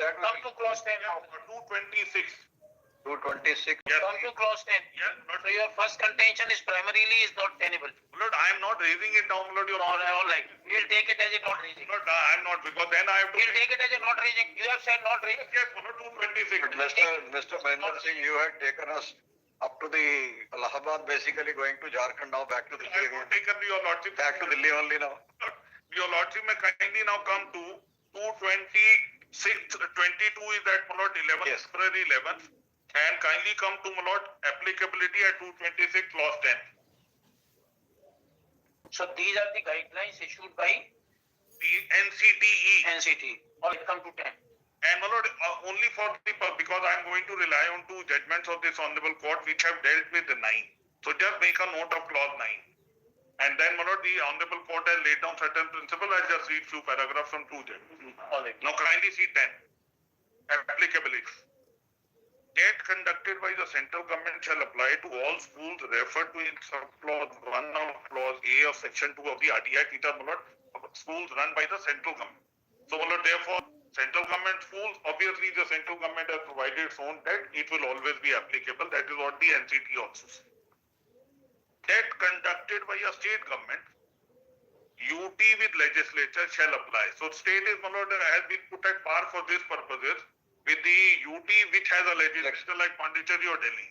that Come to clause 10 now. 226. 226. Yes. Come to clause 10. Yes, but So your first contention is primarily is not tenable. Lord, I am not raising it down, Lord, your honor. All right. We'll take it as a not raising. Lord, I am not, because then I have to. We'll take it as a not raising. You have said not raising. Yes, Lord, 226. But Mr. Mahendra Singh, you had taken us up to the Allahabad, basically going to Jharkhand, now back to Delhi I have again. taken your lordship. Back to Delhi only now. Your lordship may kindly now come to 226, 22 is that, my lord, 11th, Yes. February 11th. And kindly come to, my lord, applicability at 226, clause 10. So these are the guidelines issued by The NCTE. NCT. All right, come to 10. And, my lord, only for the, because I am going to rely on two judgments of this honorable court which have dealt with the 9. So just make a note of clause 9. And then, my lord, the honorable court has laid down certain principles. I'll just read few paragraphs from two judgments. All right. Now kindly see 10. Applicability. Ctet conducted by the central government shall apply to all schools referred to in subclause 1 of clause A of section 2 of the RTI Act, which are, my lord, schools run by the central government. So, my lord, therefore, central government schools, obviously the central government has provided its own Ctet, it will always be applicable. That is what the NCT also says. Ctet conducted by a state government, UT with legislature shall apply. So state is, my lord, has been put at par for these purposes with the UT which has a legislature like Pondicherry or Delhi.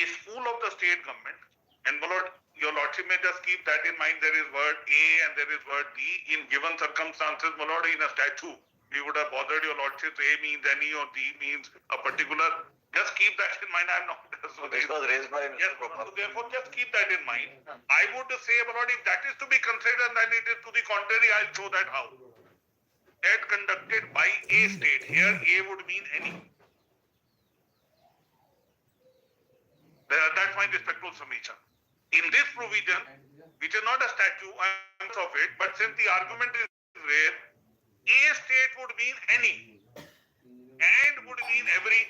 A school of the state government, and, my lord, your lordship may just keep that in mind. There is word A and there is word D. In given circumstances, my lord, in a statute, we would have bothered your lordship. A means any or D means a particular. Just keep that in mind. I am not. So this was raised by Mr. Yes, Gopal. so therefore just keep that in mind. I would say, my lord, if that is to be considered, then it is to the contrary. I'll show that how. That conducted by a state. Here A would mean any. That's my respectful submission. In this provision, which is not a statute of it, but since the argument is rare, a state would mean any and would mean every.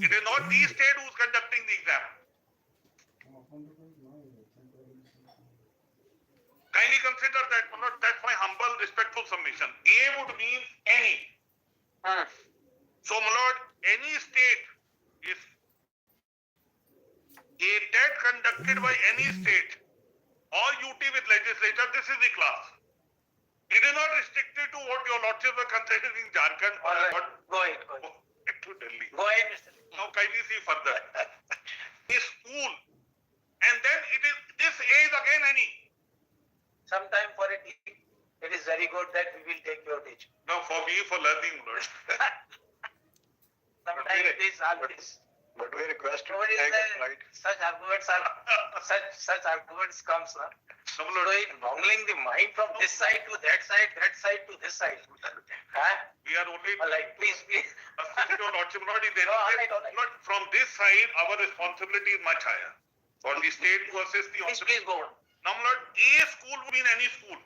It is not the state who is conducting the exam. Kindly consider that, that's my humble, respectful submission. A would mean any. So, my lord, any state is a Ctet conducted by any state or UT with legislature, this is the class. It is not restricted to what your lordships are considering Jharkhand or Right. Go ahead. to Delhi. Go ahead, Mr. Now kindly see further. A school, and then it is this A is again any. Sometime for it is very good that we will take your teaching. Now for me, for learning, Lord. Sometimes it is always. But we request you to What is take the, it right. such arguments are such arguments comes, sir. No, So Lord, it boggling the mind from this side to that side to this side. Huh? we are only. All right, please. Your lordship, Lord, is there. No, all right. Lord, from this side, our responsibility is much higher. For the state to assist the Please go on. Now, Lord, a school would mean any school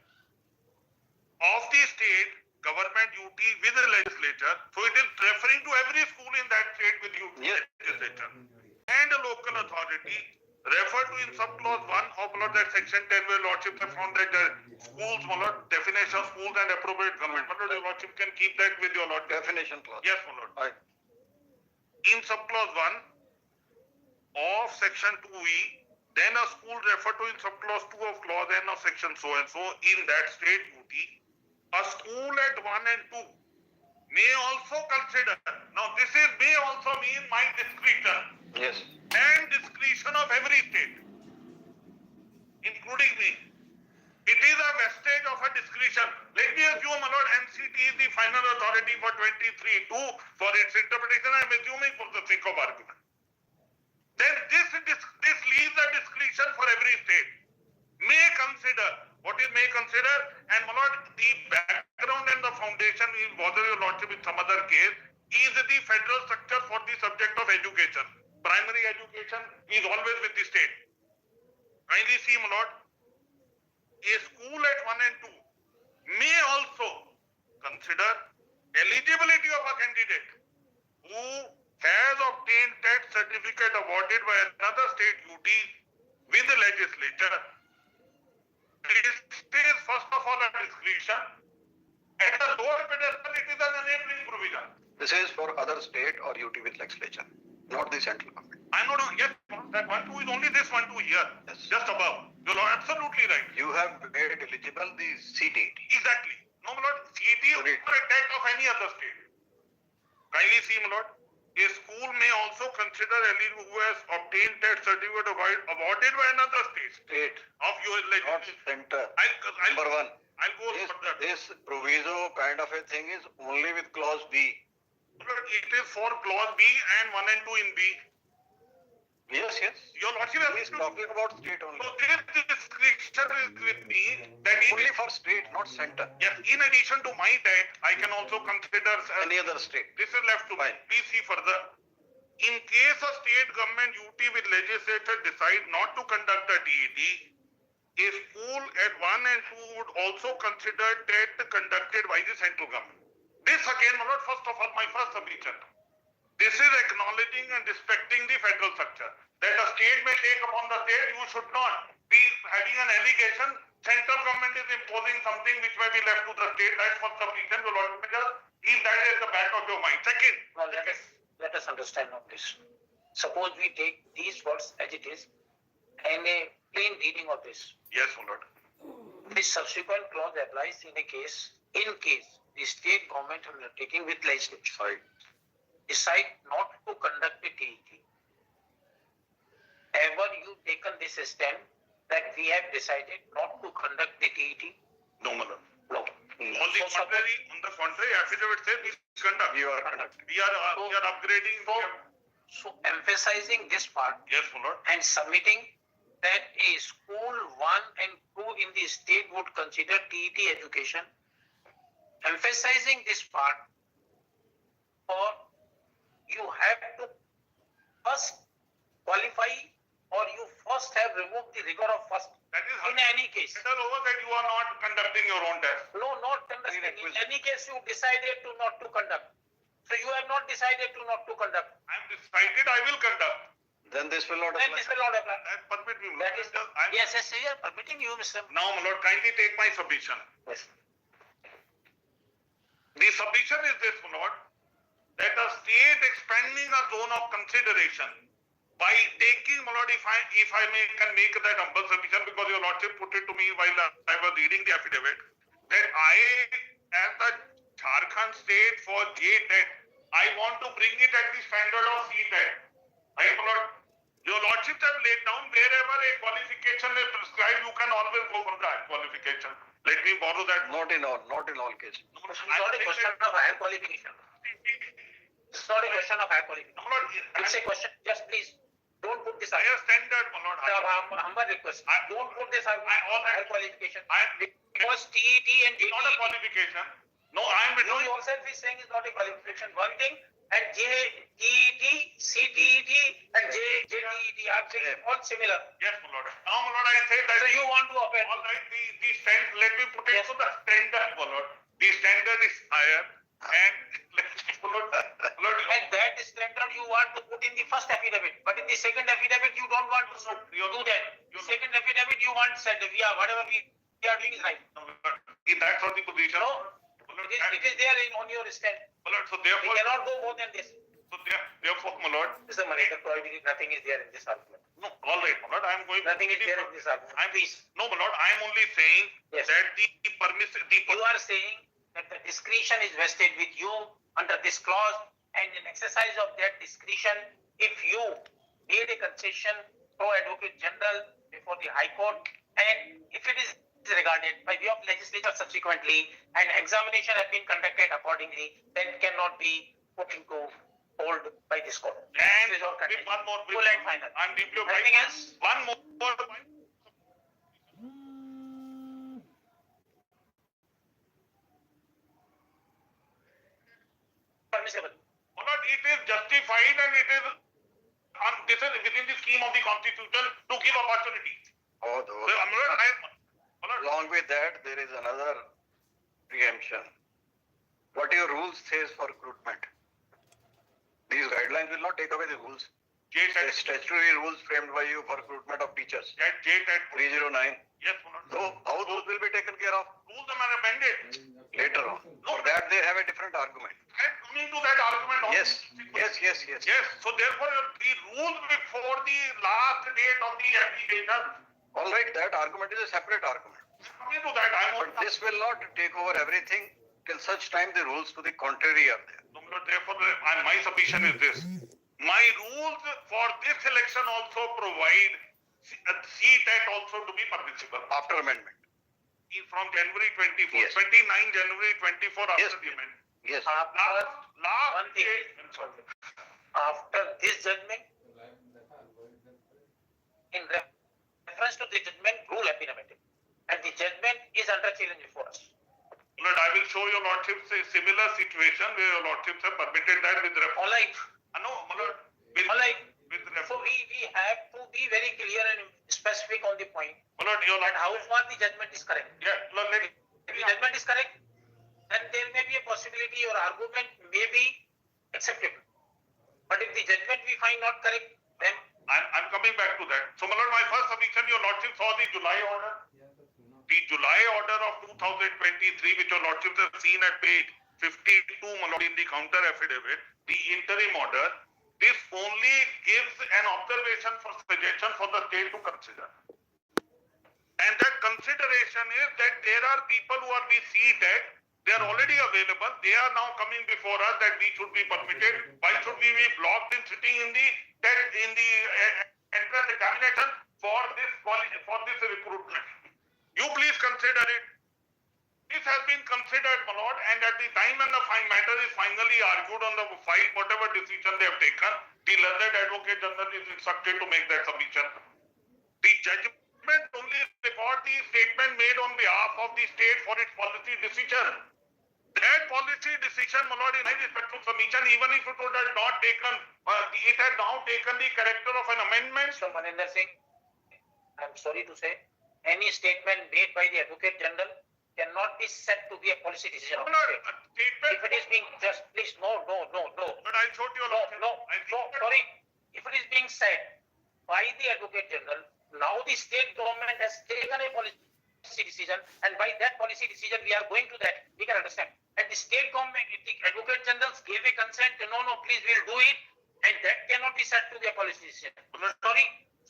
of the state government UT with the legislature. So it is referring to every school in that state with UT legislature and a local authority referred to in subclause 1 of Lord that section 10 where lordship have found that the schools, my lord, definition of schools and appropriate government. My lord, your lordship can keep that with your lord. Definition clause. Yes, my lord. Right. In subclause 1 of section 2E, then a school referred to in subclause 2 of clause N of section so and so in that state UT, a school at 1 and 2 may also consider. Now this is may also mean my discretion Yes. and discretion of every state, including me. It is a vestige of a discretion. Let me assume, my lord, NCT is the final authority for 23(2) for its interpretation. I am assuming for the sake of argument. Then this leaves a discretion for every state. May consider. What is may consider? And, my lord, the background and the foundation will bother your lordship in some other case is the federal structure for the subject of education. Primary education is always with the state. Kindly see, my lord, a school at 1 and 2 may also consider eligibility of a candidate who has obtained Ctet certificate awarded by another state UT with the legislature. This is first of all a This is for other state or UT with legislature, not the central government. I'm not, yes, that 1-2 is only this 1-2 here, Yes. just above. You're absolutely right. You have made eligible the CTET. Exactly. No, my lord, CET or a TET of any other state. Kindly see, my lord, a school may also consider anyone who has obtained TET certificate awarded by another state State, of your not legislation. center. I'll Number one. I'll go further. This proviso kind of a thing is only with clause B. My lord, it is for clause B and 1 and 2 in B. Yes, yes. Your lordship He is talking about state only. So this description is with me that Only for state, not center. yes, in addition to my TET, I can also consider Any other state. this is left to me. Fine. Please see further. In case a state government UT with legislature decide not to conduct a TET, a school at 1 and 2 would also consider TET conducted by the central government. This again, my lord, first of all, my first submission. This is acknowledging and respecting the federal structure. That a state may take upon the state, you should not be having an allegation. Central government is imposing something which may be left to the state. That's what submission, the lord, just keep that at the back of your mind. Second, Now let us understand on this. Suppose we take these words as it is and a plain reading of this. yes, my lord. This subsequent clause applies in case the state government undertaking with legislature decide not to conduct a TET. Ever you taken this stand that we have decided not to conduct the TET? No, my lord. No. On the contrary, affidavit says we conduct. You are conduct. We are upgrading. So emphasizing this part Yes, my lord. and submitting that a school 1 and 2 in the state would consider TET education, emphasizing this part, or you have to first qualify or you first have removed the rigor of first That is in any case. Tell over that you are not conducting your own test. No, not conducting. In any case, you decided to not to conduct. So you have not decided to not to conduct. I am decided I will conduct. Then this will not Then apply. this will not apply. Permit me. That is, yes, we are permitting you, Mr. Now, my lord, kindly take my submission. Yes. The submission is this, my lord, that a state expanding a zone of consideration by taking, my lord, if I can make that humble submission, because your lordship put it to me while I was reading the affidavit, that I, as the Jharkhand state for Jtet, I want to bring it at the standard of Ctet. Right, my lord? Your lordship have laid down wherever a qualification is prescribed, you can always go for that qualification. Let me borrow that. Not in all cases. It's not a question of higher qualification. It's not a question of higher qualification. No, my lord, It's a question. Just please don't put this out. higher standard, my lord. Humble request. Don't put this out. all right. Higher qualification. I- Because TET and It's not a JTET. qualification. No, I am You withdrawing. yourself is saying it's not a qualification. One thing, and JTET, CTET, and JTET are saying all similar. Yes, my lord. Now, my lord, I say that. So you want to append. All right, the standard, let me put it Yes. to the standard, my lord. The standard is higher, and let me, my lord, And that standard you want to put in the first affidavit, but in the second affidavit you don't want to do that. The second affidavit you want said whatever we are doing is right. that's not the position. No, My lord, it is there in on your stand. my lord, so We therefore, cannot go more than this. therefore, my lord, Mr. Manikar, probably nothing is there in this argument. no, all right, my lord, I am going. Nothing is there in this argument. No, my lord, I am only saying Yes. that the You are saying that the discretion is vested with you under this clause, and in exercise of that discretion, if you made a concession pro Advocate General before the High Court, and if it is regarded by way of legislature subsequently, and examination has been conducted accordingly, then it cannot be put into hold by this court. And This is all with one more, full and final. I'm deeply Anything else? One more point. Permissible. My lord, it is justified and it is, this is within the scheme of the constitution to give opportunity. Oh, So, my lord, my lord, along with that, there is another preemption. What your rules says for recruitment. These guidelines will not take away the rules. The Jtet, statutory rules framed by you for recruitment of teachers. Jtet, 309. yes, my lord. So how those will be taken care of? Rules are amended. Later on. For that they have a different argument. And coming to that argument of Yes. Yes. So therefore, the rule before the last date of the application. All right, that argument is a separate argument. Coming to that, But this will not take over everything till such time the rules to the contrary are there. Therefore, my submission is this. My rules for this election also provide Ctet also to be permissible. After amendment. From January 24, Yes. 29 January 24 after Yes. the amendment. Yes. Last One thing. date. After this judgment, in reference to the judgment, rule have been amended. And the judgment is under challenge before us. Lord, I will show your lordships a similar situation where your lordships have permitted that with All right. No, my lord, with, All right. with So we have to be very clear and specific on the point. my lord, your And lord, how far the judgment is correct. yeah, lord, let If the judgment is correct, then there may be a possibility your argument may be acceptable. But if the judgment we find not correct, then I'm coming back to that. So, my lord, my first submission, your lordship saw the July order. The July order of 2023, which your lordships have seen at page 52, my lord, in the counter affidavit, the interim order, this only gives an observation for suggestion for the state to consider. And that consideration is that there are people who are being Ctet, they are already available, they are now coming before us that we should be permitted. Why should we be blocked in sitting in the entrance examination for this recruitment? You please consider it. This has been considered, my lord, and at the time when the matter is finally argued on the file, whatever decision they have taken, the learned advocate general is instructed to make that submission. The judgment only records the statement made on behalf of the state for its policy decision. That policy decision, my lord, in my respectful submission, even if it would have not taken, it had now taken the character of an amendment. Mr. Maninder Singh, I am sorry to say, any statement made by the Advocate General cannot be said to be a policy decision of the state. Statement. If it is being just, please, no. But I showed you. Sorry. If it is being said by the Advocate General, now the state government has taken a policy decision, and by that policy decision, we are going to that. We can understand. And the state government, the Advocate General gave a consent, no, please, we'll do it, and that cannot be said to be a policy decision.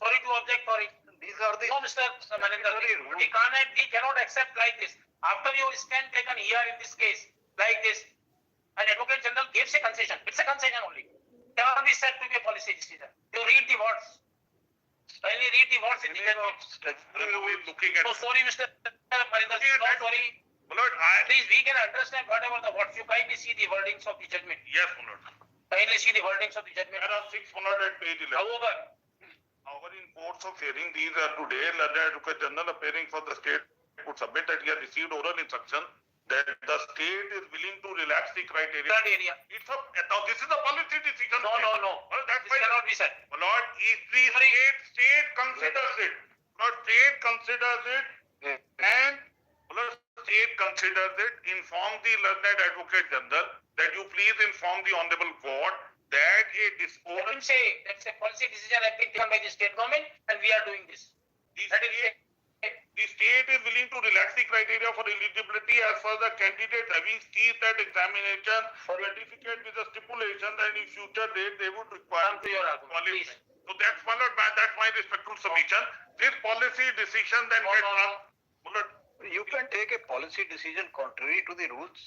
Sorry to object for it. These are the... No, Mr. Maninder, we cannot accept like this. After your stand taken here in this case, like this, an Advocate General gives a concession. It's a concession only. Cannot be said to be a policy decision. You read the words. Kindly read the words in the judgment. Looking at. So sorry, Mr. Maninder. So sorry. Lord, Please, we can understand whatever the words. You kindly see the wordings of the judgment. Yes, my lord. Kindly see the wordings of the judgment. There are 6 at page 11. However, in course of hearing, these are today, Learned Advocate General appearing for the state would submit that he has received oral instruction that the state is willing to relax the criteria. Now this is a policy decision. No. Well, that's This cannot be said. My lord, if the state considers it, Lord, state considers it, and Lord, state considers it, inform the Learned Advocate General that you please inform the Honorable Court that a Let him say that's a policy decision has been taken by the state government, and we are doing this. The state is willing to relax the criteria for eligibility as far as the candidate having Ctet examination certificate with a stipulation that in future date they would require Come to your argument, please. So that's my respectful submission. This policy decision then gets up. You can take a policy decision contrary to the rules.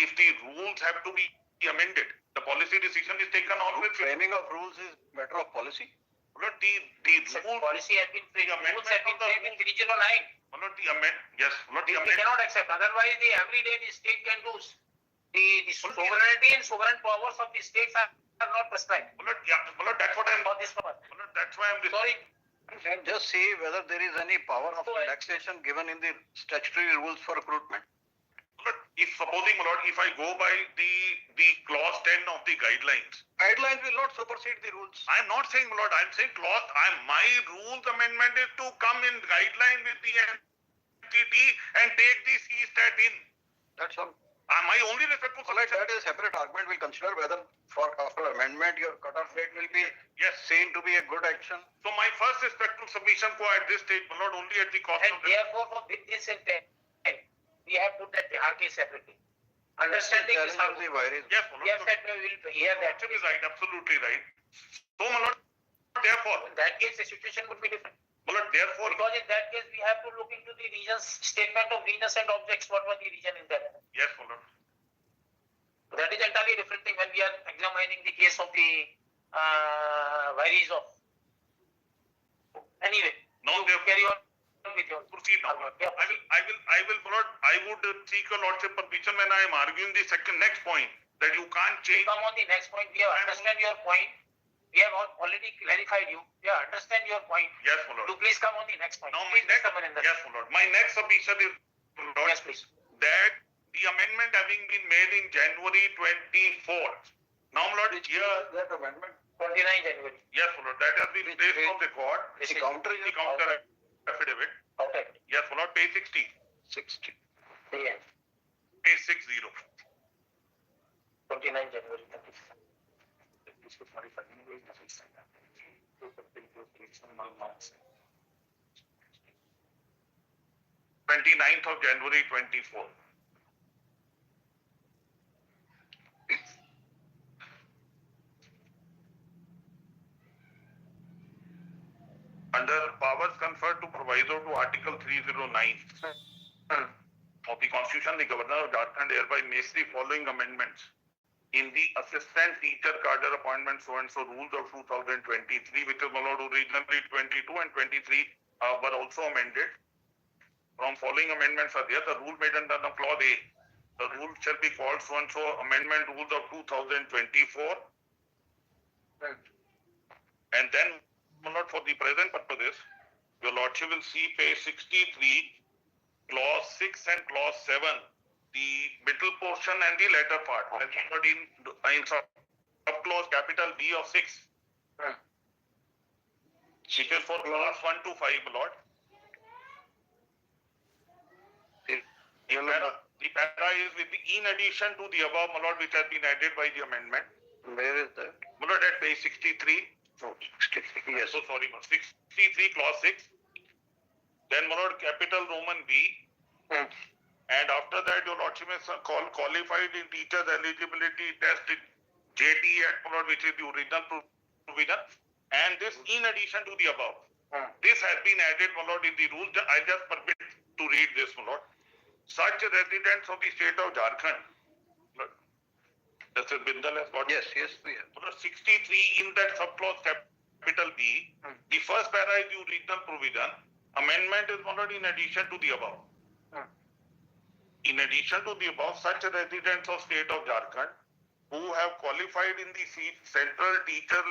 If the rules have to be amended, the policy decision is taken always. Framing of rules is matter of policy. The rules Policy has been framed. Rules have been framed in 309. We cannot accept. Otherwise, every day the state can do. The sovereignty and sovereign powers of the states are not prescribed. That's what I'm. For this purpose. That's why I'm. Sorry. And just see whether there is any power of relaxation given in the statutory rules for recruitment. If supposing, my lord, if I go by the clause 10 of the guidelines. Guidelines will not supersede the rules. I'm not saying, my lord, I'm saying clause, my rules amendment is to come in guideline with the entity and take the Ctet in. That's all. My only respectful That is a separate argument. We'll consider whether after amendment your cutoff date will be seen to be a good action. So my first respectful submission at this stage, my lord, only at the cost And of this. therefore, with this intent, we we have put that Bihar case separately. Understanding this, Challenge the virus. Yes, my we have lord. said we will hear that. Absolutely right. Absolutely right. So, my lord, therefore, In that case, the situation would be different. my lord, therefore, Because in that case, we have to look into the region's statement of regions and objects. What was the region in that? yes, my lord. That is entirely different thing when we are examining the case of the varies of. Anyway, Now, you therefore, carry on with your proceed now. Yeah, I will, my lord, I would seek your lordship permission when I am arguing the next point that you can't change. come on the next point. We have understand your point. We have already clarified you. We have understand your point. Yes, my lord. Do please come on the next point. Now, Please, Mr. Maninder. yes, my lord. My next submission is, my lord, Yes, please. that the amendment having been made in January 24. Now, my lord, here, That amendment. 29 January. yes, my lord, that has been Which placed page? on record. This The is counter The is counter affidavit. outside. Yes, my lord, page 60. 60. Yeah. Page 60. 29 January. 29th of January 24. Under powers conferred to proviso to Article 309 of the Constitution, the Governor of Jharkhand hereby makes the following amendments. In the assistant teacher cadre appointment so and so rules of 2023, which is originally 22 and 23 were also amended. From following amendments are there. The rule made under the clause A. The rule shall be called so and so amendment rules of 2024. And then, my lord, for the present purposes, your lordship will see page 63, clause 6 and clause 7, the middle portion and the latter part. Okay. In subclause capital B of 6. Which is for class 1 to 5, my lord. The para is with the in addition to the above, my lord, which has been added by the amendment. Where is that? My lord, at page 63. Oh, 63. Yes. So sorry, 63 clause 6. Then, my lord, capital Roman B. And after that, your lordship is qualified in teachers eligibility test Jtet, my lord, which is the original provision. And this in addition to the above. This has been added, my lord, in the rules. I just permit to read this, my lord. Such residents of the state of Jharkhand. That's it, Bindal has got. Yes, yes, we have. 63 in that subclause capital B. The first para is the original provision. Amendment is not in addition to the above. In addition to the above, such residents of state of Jharkhand who have qualified in the central teacher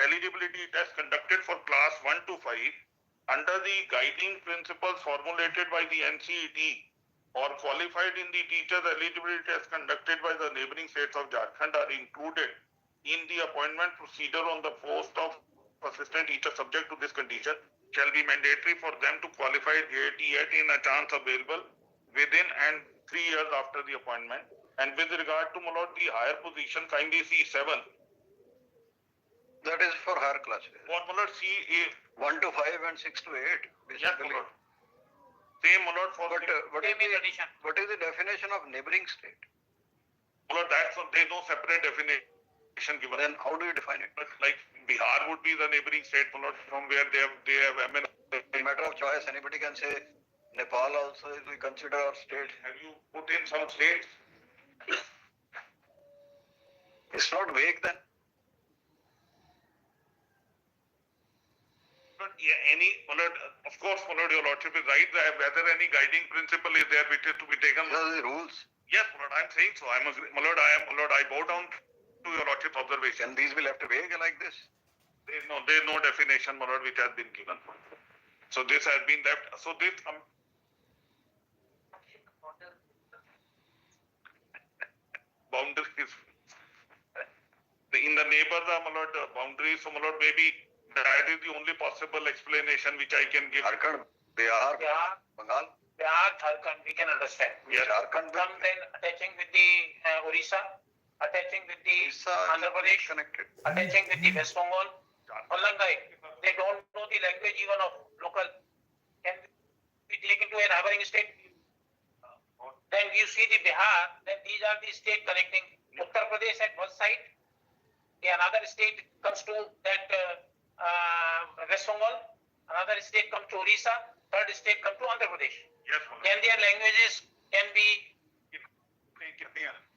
eligibility test conducted for class 1 to 5 under the guiding principles formulated by the NCET or qualified in the teacher eligibility test conducted by the neighboring states of Jharkhand are included in the appointment procedure on the post of assistant teacher subject to this condition shall be mandatory for them to qualify Jtet in a chance available within and 3 years after the appointment. And with regard to, my lord, the higher position, kindly see 7. That is for higher classes. What, my lord, see 1 to 5 and 6 to 8. yes, Basically. my lord. Same, my lord, for But what is Same in addition. the definition of neighboring state? my lord, there's no separate definition given. Then how do you define it? Like Bihar would be the neighboring state, my lord, from where they have In matter of choice, anybody can say Nepal also is we consider our state. Have you put in some states? It's not vague then. But yeah, my lord, of course, my lord, your lordship is right. Whether any guiding principle is there which is to be taken. These are the rules. Yes, my lord, I'm saying so. My lord, I bow down to your lordship's observation. Can these be left vague like this? There's no definition, my lord, which has been given. So this has been left. So this boundaries in the neighbor, my lord, boundaries. So, my lord, maybe that is the only possible explanation which I can give. Jharkhand, Bihar, Bihar. Bengal. Bihar, Jharkhand, we can understand. Yes. Jharkhand, Come then attaching with the Orissa, attaching with the Andhra Pradesh, connected. attaching with the West Bengal, Palangai. They don't know the language even of local. Can we take into a neighboring state? you see the Bihar, then these are the state connecting Uttar Pradesh at one side. Another state comes to that West Bengal. Another state comes to Orissa. Third state comes to Andhra Pradesh. Yes, my lord. Then their languages can be.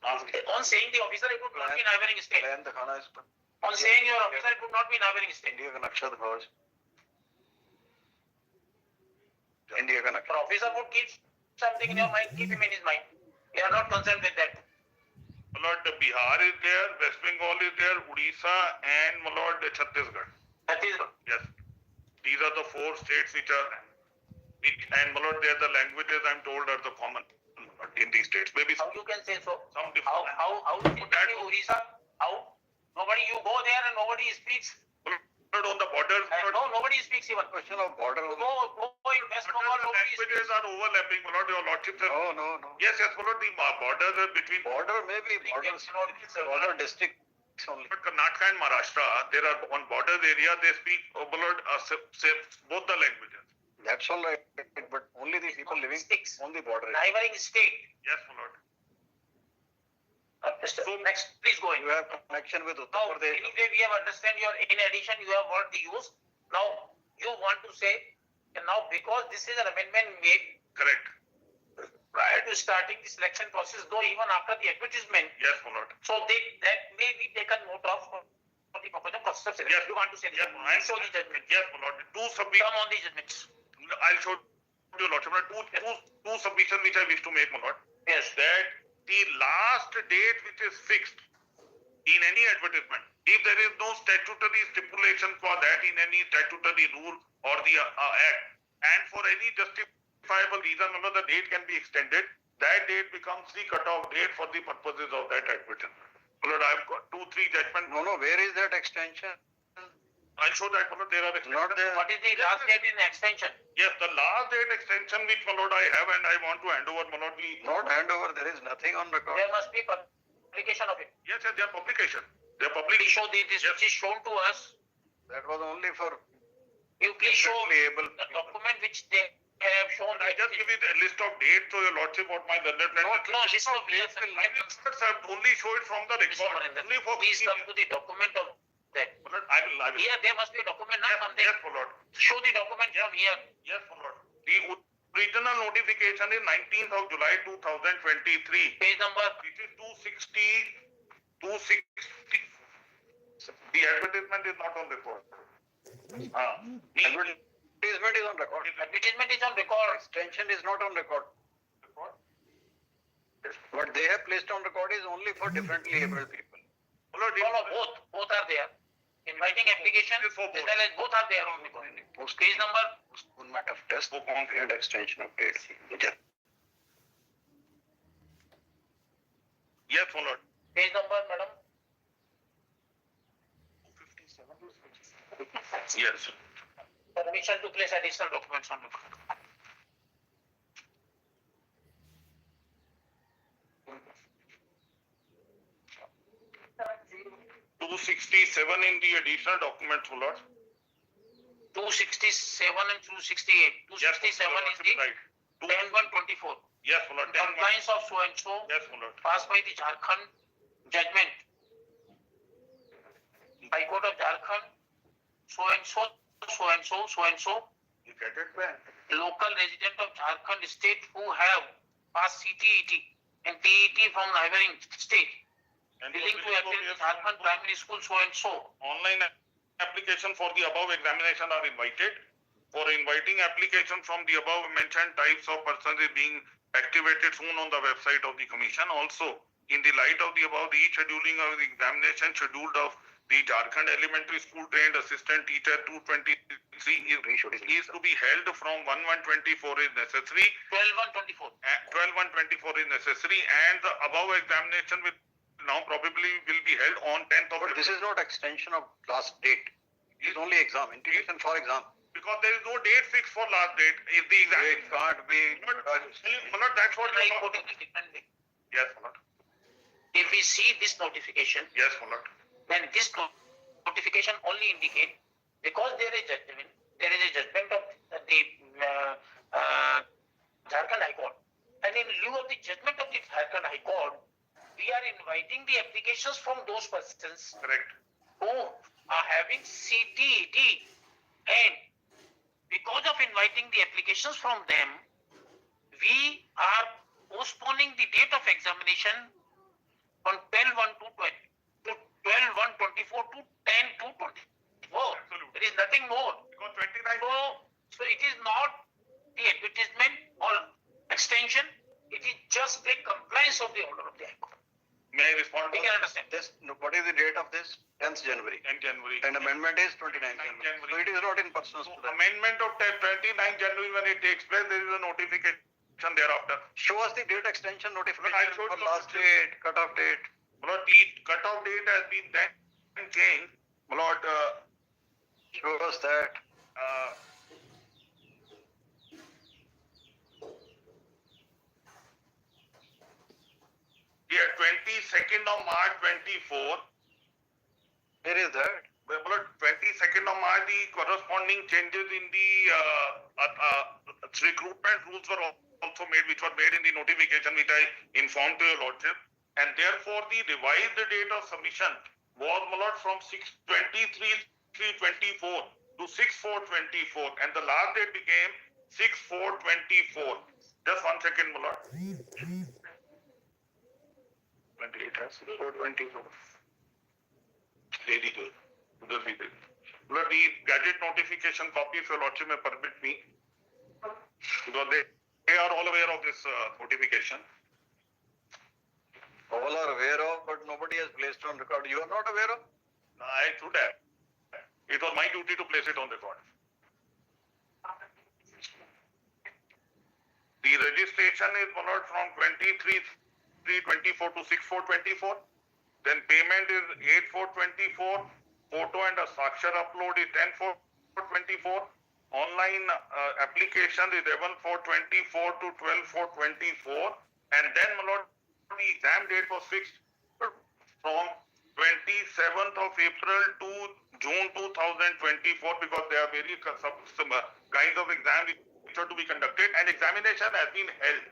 On saying the officer, it would not be neighboring state. On saying your officer, it would not be neighboring state. India का नक्शा दिखाओ इसको. India का नक्शा. The officer would keep something in your mind, keep him in his mind. We are not concerned with that. My lord, Bihar is there, West Bengal is there, Odisha, and my lord, Chhattisgarh. That is Yes. These are the 4 states which are, and my lord, they are the languages I'm told are the common in these states. Maybe how you can say so. some How different. that Orissa? How? Nobody, you go there and nobody speaks. But on the borders, No, nobody speaks even. Question of border. Go in West Bengal, nobody speaks. languages are overlapping. My lord, your lordship says. No. Yes, my lord, the borders are between. Border maybe border districts only. But Karnataka and Maharashtra, there are on borders area, they speak, my lord, both the languages. That's all right, but only the people living Sticks. on the border. Neighboring state. Yes, my lord. Mr. Next, please go in. You have connection with Uttar Now, Pradesh. anyway, we have understand your, in addition, you have word the use. Now, you want to say, and now because this is an amendment made Correct. prior to starting the selection process, though even after the advertisement, Yes, my lord. so that may be taken note of for the purpose of process of selection. Yes. You want to say Yes, that? I Show the judgment. Yes, my lord. Two submissions. Come on the judgments. I'll show you, lordship. Two submissions which I wish to make, my lord. Yes. That the last date which is fixed in any advertisement, if there is no statutory stipulation for that in any statutory rule or the act, and for any justifiable reason, the date can be extended, that date becomes the cutoff date for the purposes of that advertisement. Lord, I've got 2-3 judgments. No, where is that extension? I'll show that, my lord, there are Not there. What is the last date in extension? Yes, the last date extension which, my lord, I have and I want to hand over, my lord, Not handover. There is nothing on record. There must be publication of it. Yes, they are publication. They are Please public. show this which is shown to us. That was only for You please show differently able the people. document which they have shown. I just give you the list of dates so your lordship what my learned friend. No, list of dates. I will only show it from the record. Only for Please come to the document of that. I will. Here there must be a document, not something. Yes, my lord. Show the document from here. Yes, my lord. The original notification is 19th of July 2023. Page number. It is 260. The advertisement is not on record. advertisement is on record. Advertisement is on record. Extension is not on record. What they have placed on record is only for differently abled people. No, both are there. Inviting application as well as both are there on record. Page number. Postponement of test and extension of dates. Yes, my lord. Page number, madam. Yes. Permission to place additional documents on record. $267 in the additional documents, my lord. 267 and 268. 267 is the right. 10/1/24. Yes, my lord. Compliance of so and so Yes, my lord. passed by the Jharkhand judgment. High Court of Jharkhand, so and so, so and so, so and so. You get it, man? Local resident of Jharkhand state who have passed CTET and TET from neighboring state. And Willing to attend Jharkhand primary school, so and so. online application for the above examination are invited. For inviting application from the above mentioned types of persons is being activated soon on the website of the commission. Also, in the light of the above, the scheduling of the examination scheduled of the Jharkhand Elementary School Trained Assistant Teacher 223 is to be held from 1/1/24 is necessary. 12/1/24. 12/1/24 is necessary, and the above examination will now probably will be held on 10th of But this is not extension of last date. It is only exam, integration for exam. because there is no date fixed for last date. Is the exact. It can't be. Manoj, that's what High you're Court talking. is different thing. Yes, Manoj. If we see this notification, Yes, Manoj. then this notification only indicate because there is a judgment of the Jharkhand High Court, and in lieu view of the judgment of the High Court, we are inviting the applications from those persons Correct. who are having CTET, and because of inviting the applications from them, we are postponing the date of examination on 12/1/24 to 10/2/24. There is nothing more. Because 29. So it is not the advertisement or extension. It is just the compliance of the order of the High Court. May I respond? We can understand. This, what is the date of this? 10th January. In January. And amendment is 29th January. So it is not in personal So to that. amendment of 29 January when it takes place, there is a notification thereafter. Show us the date extension I notification showed for you last the- date, cutoff date. My lord, the cutoff date has been then changed. My lord, Show us that. yeah, 22nd of March 24. Where is that? My lord, 22nd of March, the corresponding changes in the recruitment rules were also made, which were made in the notification, which I informed to your lordship. And therefore, the revised date of submission was, my lord, from 6/23/3/24 to 6/4/24, and the last date became 6/4/24. Just 1 second, my lord. 28 has 6/4/24. Very good. Uधर भी देख. Well, the gadget notification copy, if your lordship may permit me, because they are all aware of this notification. All are aware of, but nobody has placed on record. You are not aware of? I should have. It was my duty to place it on record. The registration is followed from 23/3/24 to 6/4/24. Then payment is 8/4/24. Photo and a Sakshar upload is 10/4/24. Online application is 11/4/24 to 12/4/24. And then, my lord, the exam date was fixed from 27th of April to June 2024, because there are various some kinds of exams which are to be conducted, and examination has been held.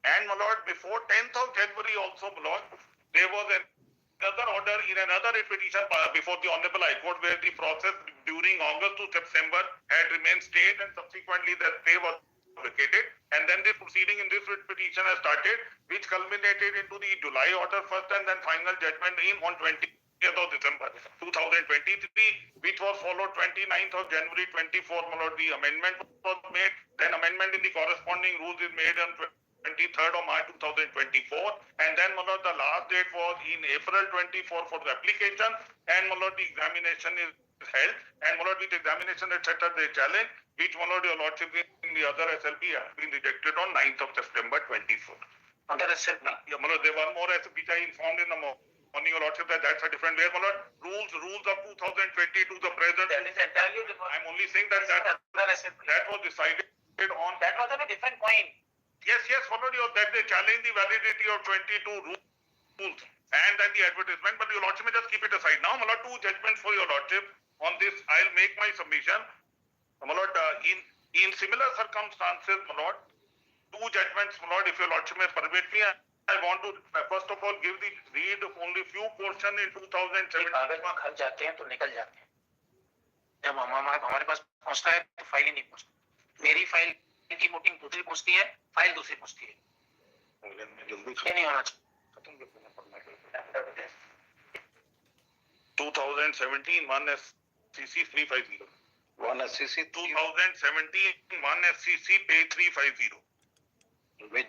And, my lord, before 10th of January also, my lord, there was another order in another petition before the Honorable High Court, where the process during August to September had remained stayed, and subsequently the stay was vacated. And then this proceeding in this petition has started, which culminated into the July order first and then final judgment on 20th of December 2023, which was followed 29th of January 24. My lord, the amendment was made. Then amendment in the corresponding rules is made on 23rd of March 2024, and then, my lord, the last date was in April 24 for the application, and, my lord, the examination is held, and, my lord, with examination etc. they challenge, which, my lord, your lordship in the other SLP has been rejected on 9th of September 24. Under SLP. Yeah, my lord, there was more which I informed in the morning, your lordship, that that's a different way, my lord. Rules of 2020 to the present. That is entirely different. I'm only saying that that was decided on. That was on a different point. Yes, followed your that they challenge the validity of 22 rules and then the advertisement, but your lordship may just keep it aside. Now, my lord, 2 judgments for your lordship on this. I'll make my submission. My lord, in similar circumstances, my lord, 2 judgments, my lord, if your lordship may permit me, I want to first of all read only few portion in 2017. कागज में खर्च जाते हैं तो निकल जाते हैं. जब हमारे पास पहुंचता है तो फाइल ही नहीं पहुंचती. मेरी फाइल की वोटिंग दूसरी पहुंचती है, फाइल दूसरी पहुंचती है. ये नहीं होना चाहिए. 2017 1 SCC 350. 1 SCC 2017 1 SCC page 350. which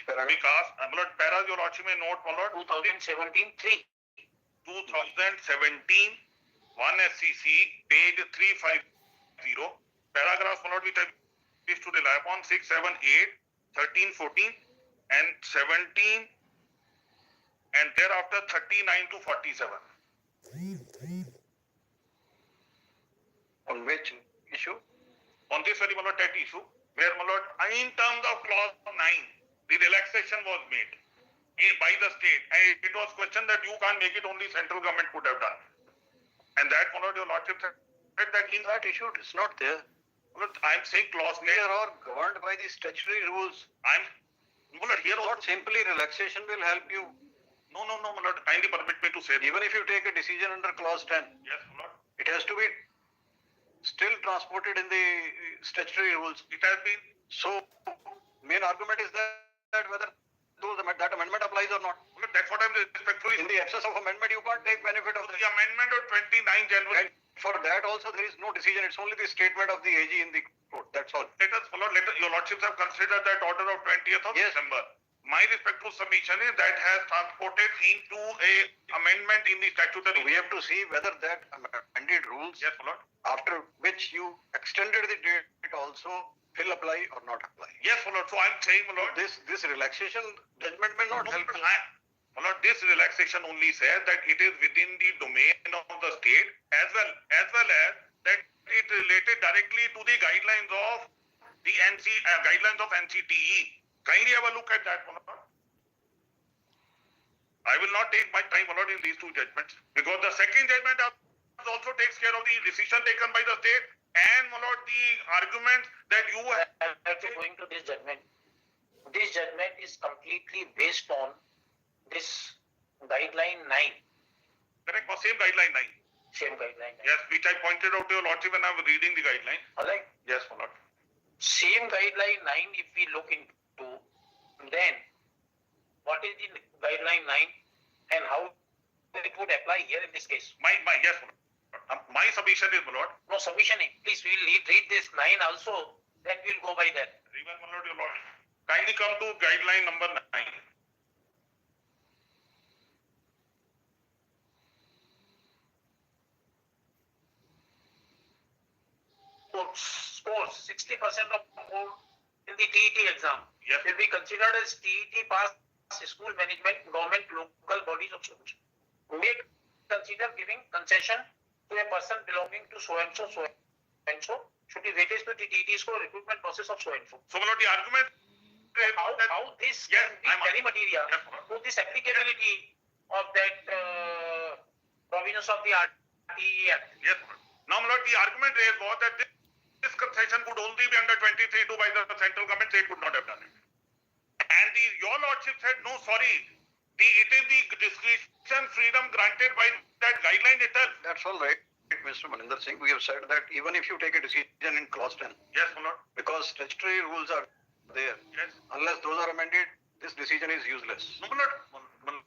paragraph? Because, my lord, paras your lordship may note, my lord. 2017 3. 2017 1 SCC page 350. Paragraphs, my lord, which I wish to rely upon 6, 7, 8, 13, 14 and 17 and thereafter 39 to 47. On which issue? On this very, my lord, Tet issue, where, my lord, in terms of clause 9, the relaxation was made. by the state. And it was questioned that you can't make it, only central government could have done. And that, my lord, your lordship said that in That issue is not there. I'm saying clause We are all governed by the statutory rules. my lord, here Not simply relaxation will help you. No, my lord, kindly permit me to say this. Even if you take a decision under clause 10, Yes, my lord. it has to be still transported in the statutory rules. It has been. So, main argument is that whether that amendment applies or not. Well, that's what I'm respectfully. In the absence of amendment, you can't take benefit of The the amendment of 29 January. And for that also, there is no decision. It's only the statement of the AG in the court. That's all. Let us follow. Your lordships have considered that order of 20th of Yes. December. My respectful submission is that has transported into a amendment in the statutory. We have to see whether that amended rules, Yes, my lord. after which you extended the date also, will apply or not apply. Yes, my lord. So I'm saying, my lord, This relaxation judgment may not help. my lord, this relaxation only says that it is within the domain of the state as well as that it related directly to the guidelines of the guidelines of NCTE. Kindly have a look at that, my lord. I will not take much time, my lord, in these two judgments, because the second judgment also takes care of the decision taken by the state and, my lord, the arguments that you have. After going to this judgment is completely based on this guideline 9. Correct, or same guideline 9. Same guideline 9. Yes, which I pointed out to your lordship when I was reading the guideline. Alright. Yes, my lord. Same guideline 9, if we look into, then what is the guideline 9 and how it would apply here in this case? Yes, my lord. My submission is, my lord. No submission. Please, we will read this 9 also, then we will go by that. Very well, my lord, your lord. Kindly come to guideline number 9. Scores 60% of score in the TET exam Yes. will be considered as TET pass school management, government, local bodies of schools. May consider giving concession to a person belonging to so and so should be weighted to the TET score recruitment process of so and so. So, my lord, the argument is that How this Yes, can be I'm- very material Yes, ma'am. to this applicability of that provisions of the RTE Act. yes, my lord. Now, my lord, the argument raised was that this concession could only be under 23(2) by the central government, state could not have done it. And your lordship said, no, sorry, it is the discretion freedom granted by that guideline itself. That's all right, Mr. Maninder Singh. We have said that even if you take a decision in clause 10, Yes, my lord. because statutory rules are there, Yes. unless those are amended, this decision is useless. No, my lord.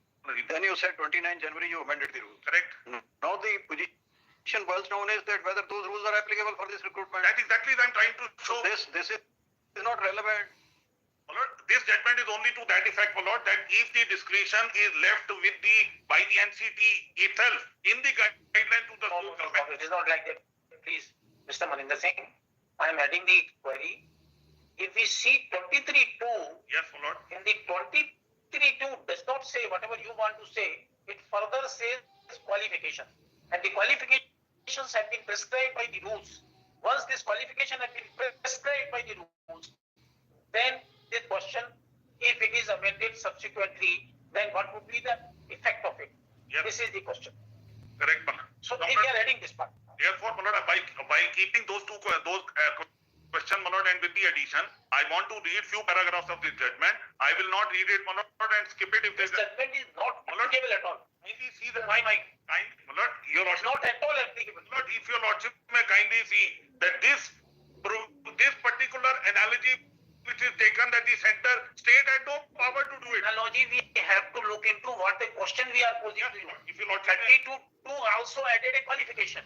Then you said 29 January you amended the rules. Correct. Now the position boils down is that whether those rules are applicable for this recruitment. That exactly I'm trying to show. This is not relevant. My lord, this judgment is only to that effect, my lord, that if the discretion is left with by the NCT itself in the guideline to the school government. It is not like that. Please, Mr. Maninder Singh, I am adding the query. If we see 23(2), Yes, my lord. in the 23(2) does not say whatever you want to say. It further says qualification. And the qualifications have been prescribed by the rules. Once this qualification has been prescribed by the rules, then this question, if it is amended subsequently, then what would be the effect of it? Yes. This is the question. Correct, my lord. So Now, if my we are adding this part. Therefore, my lord, by keeping those question, my lord, and with the addition, I want to read few paragraphs of this judgment. I will not read it, my lord, and skip it if there This is. judgment is not My lord, applicable at all. kindly see the My mind. my lord, your It's lordship. not at all applicable. Lord, if your lordship may kindly see that this particular analogy which is taken, that the center state had no power to do it. Analogy, we have to look into what the question we are posing Yes, to you. Lord. If your lordship may, 32(2) also added a qualification.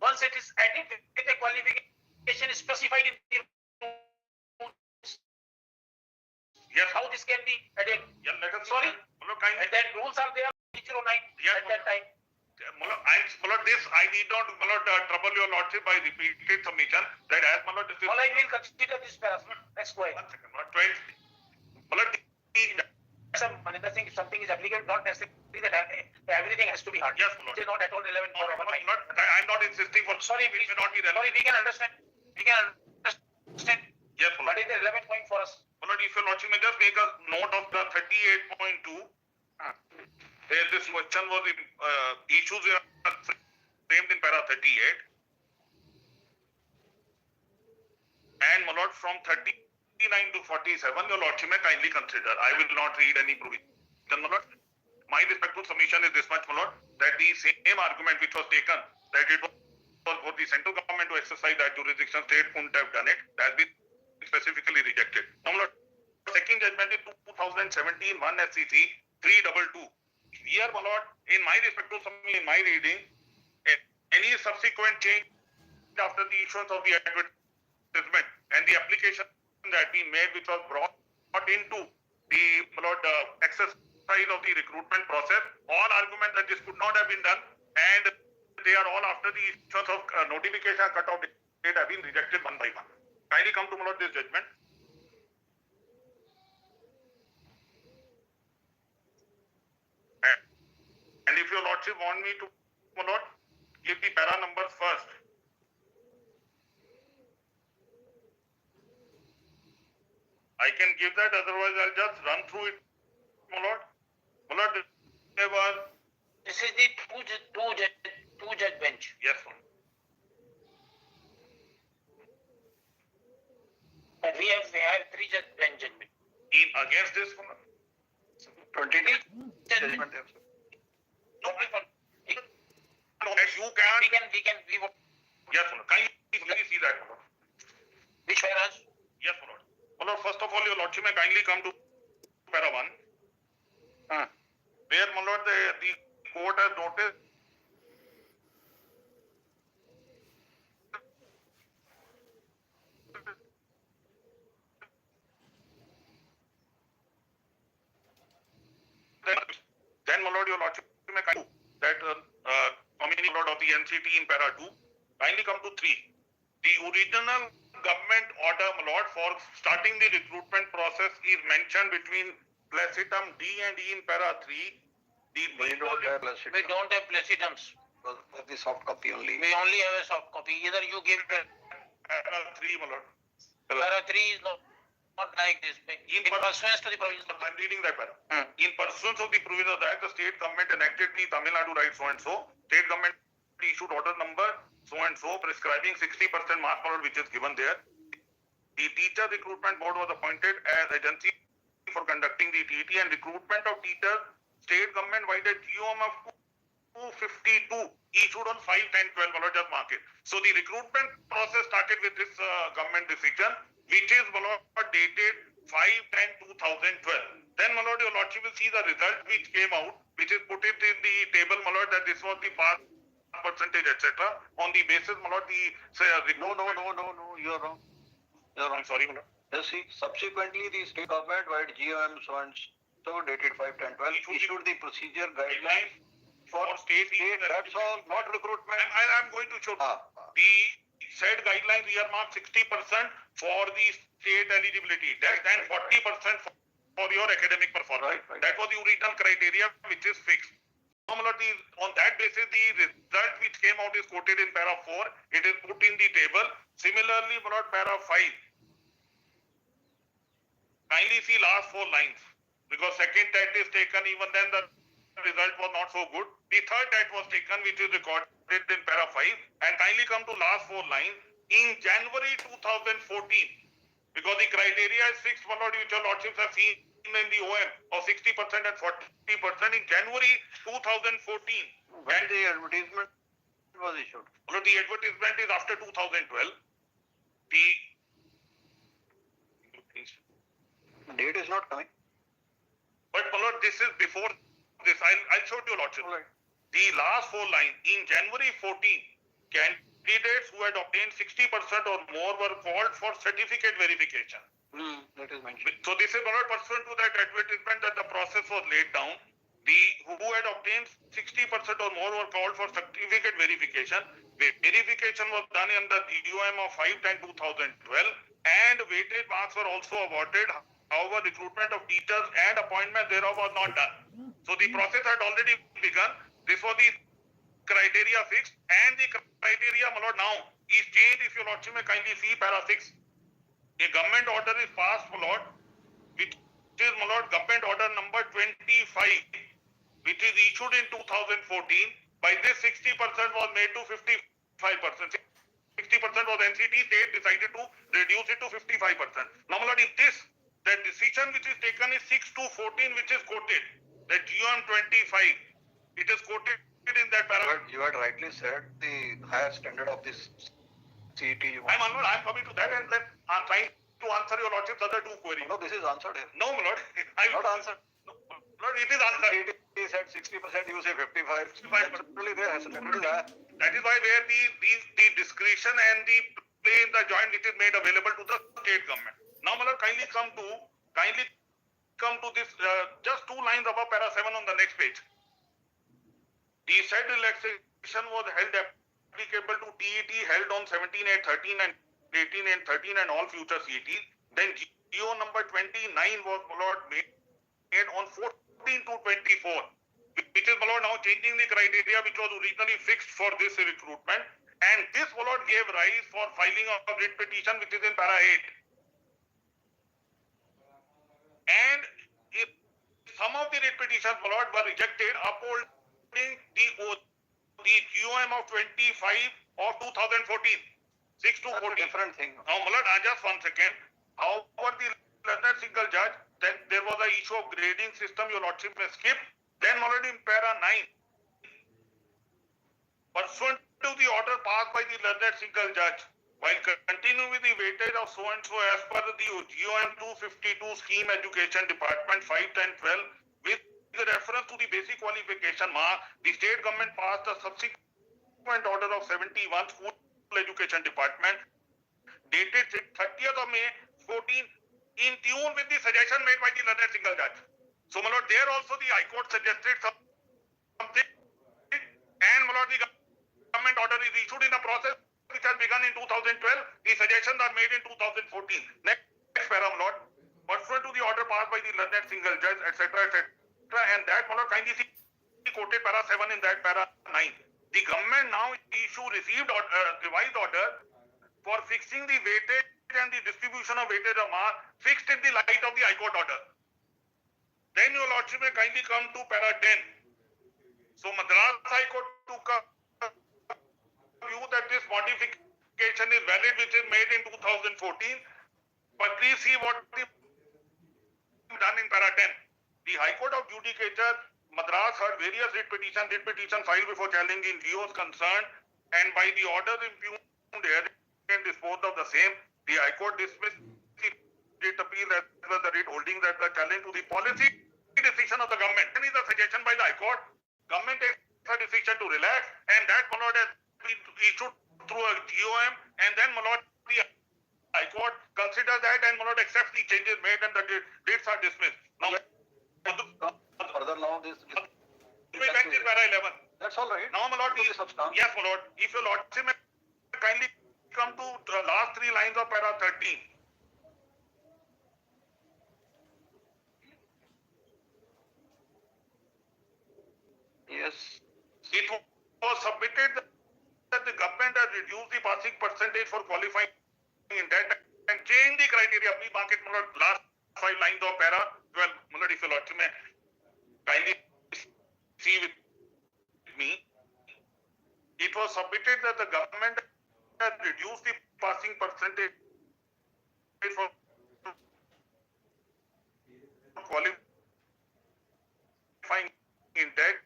Once it is added with a qualification specified in the rules, yes, how this can be added? yeah, let us. Sorry? My lord, kindly. And that rules are there 309 Yes, at that time. My lord, this I need not, my lord, trouble your lordship by repeated submission that as my lord, this is. All I will consider this paragraph. Let's go ahead. 1 second, my lord, 20. My lord, Another thing, if something is applicable, not necessarily that everything has to be hard. Yes, my lord. It is not at all relevant for our mind. I'm not insisting for. Sorry, it please. may not be Sorry, relevant. we can understand. We can understand. Yes, my What lord. is the relevant point for us? My lord, if your lordship may just make a note of the 38.2 This question was issues are framed in para 38. And my lord, from 39 to 47, your lordship may kindly consider. I will not read any provision, my lord. My respectful submission is this much, my lord, that the same argument which was taken, that it was for the central government to exercise that jurisdiction, state couldn't have done it, that has been specifically rejected. Now, my lord, second judgment is 2017 1 SCC 322. Here, my lord, in my respectful submission, in my reading, any subsequent change after the issuance of the advertisement and the application that we made, which was brought into the exercise of the recruitment process, all argument that this could not have been done, and they are all after the issuance of notification cutoff date have been rejected one by one. Kindly come to my lord this judgment. And if your lordship want me to, my lord, give the para numbers first. I can give that, otherwise I'll just run through it, my lord. My lord, there was... This is the two judge bench. Yes, sir. And we have three judge bench judgment. Against this one? 28 judgment. You can... We will. Yes, my lord. Kindly see that, my lord. Which paras? Yes, my lord. My lord, first of all, your lordship may kindly come to para 1. Where, my lord, the court has noticed then, my lord, your lordship may kindly that committee, my lord, of the NCT in para 2, kindly come to 3. The original government order, my lord, for starting the recruitment process is mentioned between placetum D and E in para 3. We don't have placetum. We don't have placidums. The soft copy only. We only have a soft copy. Either you give Para 3, my lord. para 3 is not like this. In pursuance to the provisions of I'm reading that para. In pursuance of the provisions of the Act, the state government enacted the Tamil Nadu right so and so. State government issued order number so and so prescribing 60% mark, my lord, which is given there. The teacher recruitment board was appointed as agency for conducting the TET and recruitment of teachers. State government provided GOM of 252 issued on 5, 10, 12, my lord, just mark it. So the recruitment process started with this government decision, which is, my lord, dated 5, 10, 2012. Then, my lord, your lordship will see the result which came out, which is put it in the table, my lord, that this was the pass percentage, etc. On the basis, my lord, the No, you're wrong. I'm sorry, my lord. You see, subsequently the state government by GOM so and so dated 5, 10, 12 issued the procedure guidelines for state. That's all, not recruitment. I'm going to show the said guidelines earmark 60% for the state eligibility test and 40% for your academic performance. Right. That was the original criteria which is fixed. On that basis, the result which came out is quoted in para 4. It is put in the table. Similarly, para 5. Kindly see last 4 lines, because second Tet is taken, even then the result was not so good. The third Tet was taken, which is recorded in para 5, and kindly come to last 4 lines. In January 2014, because the criteria is fixed, my lord, which your lordships have seen in the OM of 60% and 40%. In January 2014, When the advertisement was issued? the advertisement is after 2012. The date is not coming. But my lord, this is before this. I'll show it to your lordship. Right. The last 4 lines. In January 14, candidates who had obtained 60% or more were called for certificate verification. That is mentioned. So this is not pursuant to that advertisement that the process was laid down. The who had obtained 60% or more were called for certificate verification. The verification was done in the GOM of 5/10/2012, and weighted marks were also awarded. However, recruitment of teachers and appointment thereof was not done. So the process had already begun. This was the criteria fixed, and the criteria, my lord, now is changed. If your lordship may kindly see para 6. A government order is passed, my lord, which is, my lord, government order number 25 which is issued in 2014. By this 60% was made to 55%. 60% was NCT, state decided to reduce it to 55%. Now, my lord, if this, the decision which is taken is 6-14, which is quoted, the GOM 25, it is quoted in that paragraph. You had rightly said the higher standard of this CET. I'm coming to that, and then I'm trying to answer your lordship's other two queries. No, this is answered here. No, my lord. Not answered. No, lord, it is answered. He said 60%, you say 55. 55%. Really there has That is why where the discretion and the play in the joint, it is made available to the state government. Now, my lord, kindly come to this, just 2 lines above para 7 on the next page. The said relaxation was held applicable to TET held on 17/8/13 and 18/8/13 and all future CETs. Then GO number 29 was, my lord, made on 14/2/24. Which is, my lord, now changing the criteria which was originally fixed for this recruitment, and this, my lord, gave rise for filing of writ petition, which is in para 8. And if some of the writ petitions, my lord, were rejected, upholding the GOM of 25 of 2014, 6-14. Different thing. Now, my lord, just 1 second. However, the learned single judge, then there was an issue of grading system, your lordship may skip. Then, my lord, in para 9, pursuant to the order passed by the learned single judge, while continuing with the weightage of so and so as per the GOM 252 scheme education department 5, 10, 12, with reference to the basic qualification mark, the state government passed a subsequent order of 71 school education department dated 30th of May 14 in tune with the suggestion made by the learned single judge. So, my lord, there also the High Court suggested something, and, my lord, the government order is issued in a process which has begun in 2012. The suggestions are made in 2014. Next para, my lord, pursuant to the order passed by the learned single judge, etc., etc., and that, my lord, kindly see quoted para 7 in that para 9. The government now received revised order for fixing the weightage and the distribution of weightage of mark fixed in the light of the High Court order. Then your lordship may kindly come to para 10. So Madras High Court took a view that this modification is valid which is made in 2014. But please see what the done in para 10. The High Court of Judicature, Madras heard various writ petition filed before challenging GOs concerned, and by the order impugned here and disposed of the same, the High Court dismissed the writ appeal as well as the writ holding that the challenge to the policy decision of the government. Then is a suggestion by the High Court. Government takes a decision to relax, and that, my lord, has been issued through a GOM, and then, my lord, the High Court considers that and, my lord, accepts the changes made and the writs are dismissed. Now, further now this. We went in para 11. That's all right. Now, my lord, yes, my lord, if your lordship may kindly come to the last 3 lines of para 13. Yes. It was submitted that the government has reduced the passing percentage for qualifying in that and changed the criteria. Please mark it, my lord, last 5 lines of para 12. My lord, if your lordship may kindly see with me. It was submitted that the government has reduced the passing percentage for qualifying in that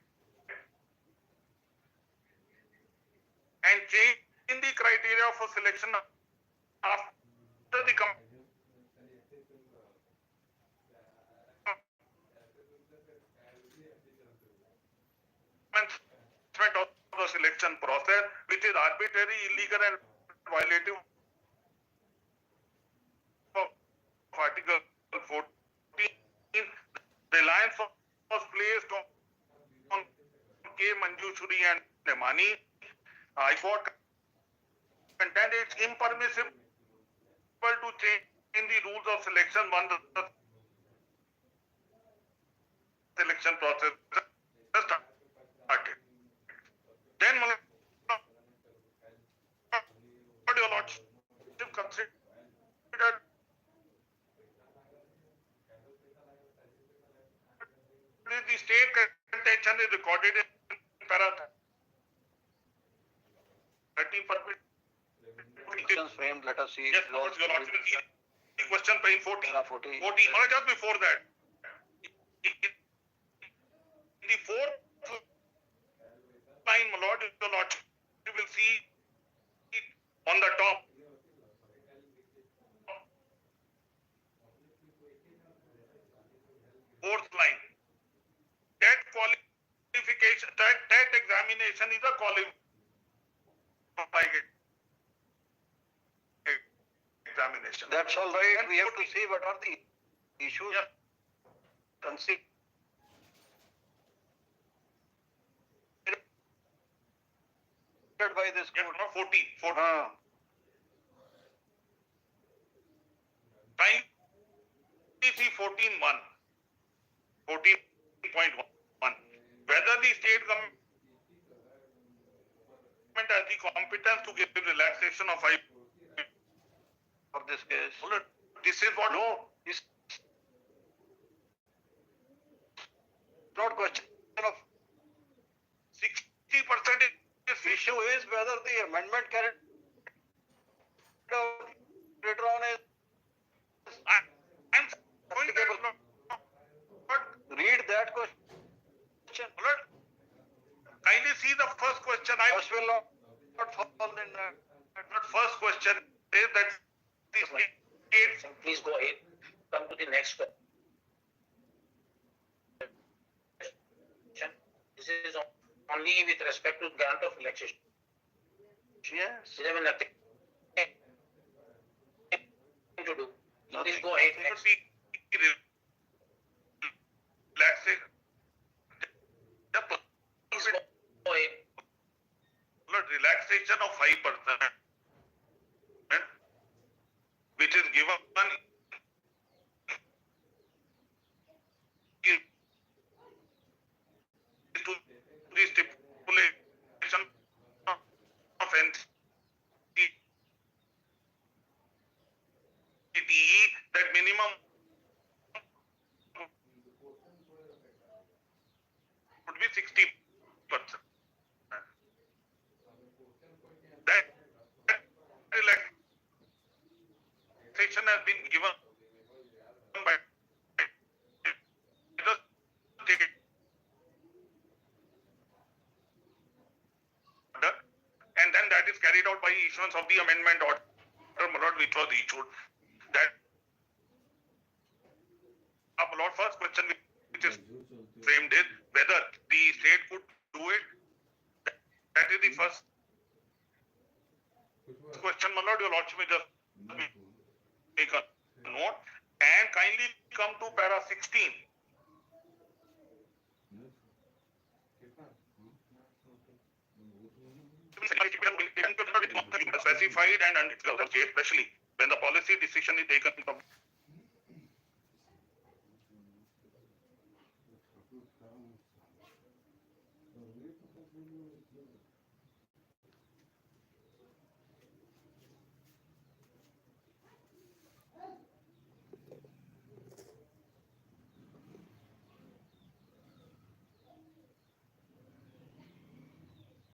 and changed in the criteria for selection after the commencement of the selection process, which is arbitrary, illegal, and violative of Article 14. Reliance was placed on K. Manjushri and Nemani. High Court contended it's impermissible to change in the rules of selection once the selection process started. Then, your lordship considered the state intention is recorded in para 13 permit. Questions framed, let us see. Yes, your lordship will see the question frame 14. Para 14. 14. Or just before that. In the fourth line, my lord, your lordship, you will see it on the top. Fourth line. That qualification, that examination is a qualified examination. That's all right. We have to see what are the issues Yeah. considered by this Yeah, court. no, 14. 14. Ah, Time see 14.1. 14.1. Whether the state government has the competence to give relaxation of 5. for this case. This is what. No, it's not question of 60% is issue is whether the amendment carried out later on is I'm going to read that question. kindly see the first question. First will not fall in that. But first question is that the state. Please go ahead. Come to the next question. This is only with respect to grant of relaxation. Yes. There is nothing to do. Please go ahead. Next. Relaxation. Please go ahead. Relaxation of 5%, which is given to the stipulation of NCTE that minimum would be 60%. That relaxation has been given by the state order, and then that is carried out by issuance of the amendment order, my lord, which was issued. That, my lord, first question which is framed is whether the state could do it. That is the first question, my lord. Your lordship may just make a note and kindly come to para 16. Specified and especially when the policy decision is taken from